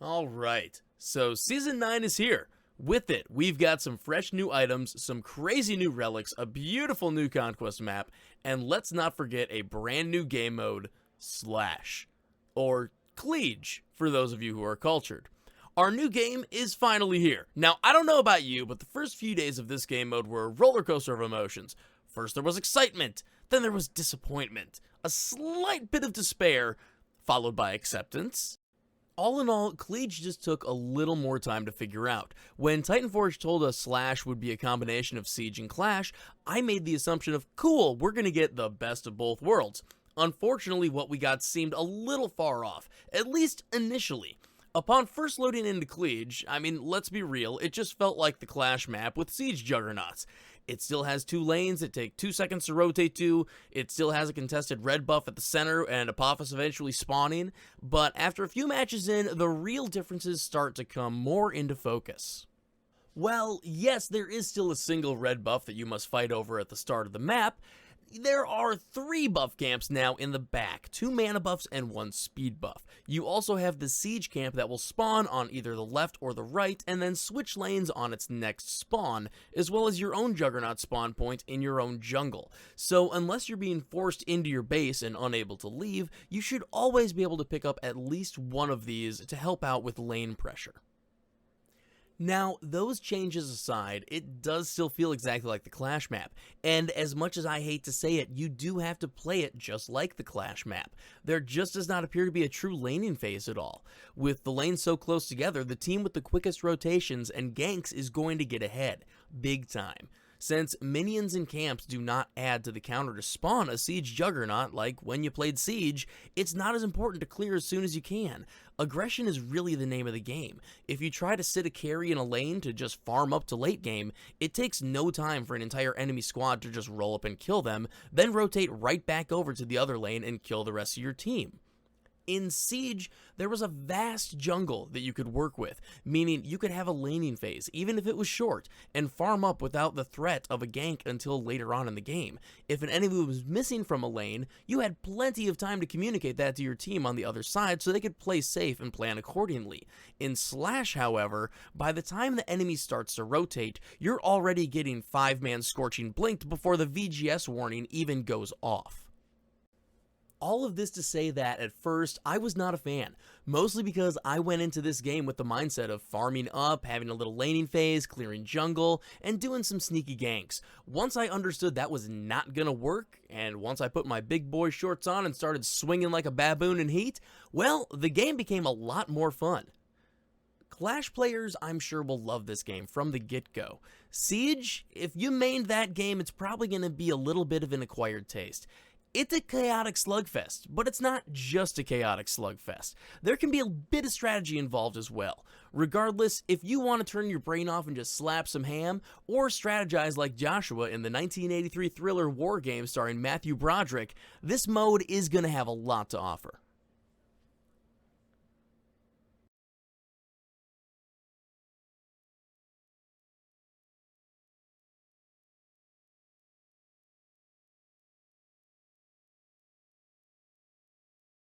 Alright, so Season 9 is here. With it, we've got some fresh new items, some crazy new relics, a beautiful new conquest map, and let's not forget a brand new game mode, Slash. Or Cliege, for those of you who are cultured. Our new game is finally here. Now, I don't know about you, but the first few days of this game mode were a roller coaster of emotions. First there was excitement, then there was disappointment, a slight bit of despair, followed by acceptance. All in all, Cliege just took a little more time to figure out. When Titanforge told us Slash would be a combination of Siege and Clash, I made the assumption of, cool, we're gonna get the best of both worlds. Unfortunately, what we got seemed a little far off, at least initially. Upon first loading into Cliege, I mean, let's be real, it just felt like the Clash map with Siege juggernauts. It still has 2 lanes that take 2 seconds to rotate to, it still has a contested red buff at the center and Apophis eventually spawning, but after a few matches in, the real differences start to come more into focus. Well, yes, there is still a single red buff that you must fight over at the start of the map. There are 3 buff camps now in the back, 2 mana buffs and 1 speed buff. You also have the Siege camp that will spawn on either the left or the right and then switch lanes on its next spawn, as well as your own Juggernaut spawn point in your own jungle. So unless you're being forced into your base and unable to leave, you should always be able to pick up at least one of these to help out with lane pressure. Now, those changes aside, it does still feel exactly like the Clash map, and as much as I hate to say it, you do have to play it just like the Clash map. There just does not appear to be a true laning phase at all. With the lanes so close together, the team with the quickest rotations and ganks is going to get ahead, big time. Since minions and camps do not add to the counter to spawn a Siege Juggernaut like when you played Siege, it's not as important to clear as soon as you can. Aggression is really the name of the game. If you try to sit a carry in a lane to just farm up to late game, it takes no time for an entire enemy squad to just roll up and kill them, then rotate right back over to the other lane and kill the rest of your team. In Siege, there was a vast jungle that you could work with, meaning you could have a laning phase, even if it was short, and farm up without the threat of a gank until later on in the game. If an enemy was missing from a lane, you had plenty of time to communicate that to your team on the other side so they could play safe and plan accordingly. In Slash, however, by the time the enemy starts to rotate, you're already getting 5-man Scorching Blinked before the VGS warning even goes off. All of this to say that, at first, I was not a fan, mostly because I went into this game with the mindset of farming up, having a little laning phase, clearing jungle, and doing some sneaky ganks. Once I understood that was not gonna work, and once I put my big boy shorts on and started swinging like a baboon in heat, well, the game became a lot more fun. Clash players, I'm sure, will love this game from the get-go. Siege, if you mained that game, it's probably gonna be a little bit of an acquired taste. It's a chaotic slugfest, but it's not just a chaotic slugfest. There can be a bit of strategy involved as well. Regardless, if you want to turn your brain off and just slap some ham, or strategize like Joshua in the 1983 thriller war game starring Matthew Broderick, this mode is going to have a lot to offer.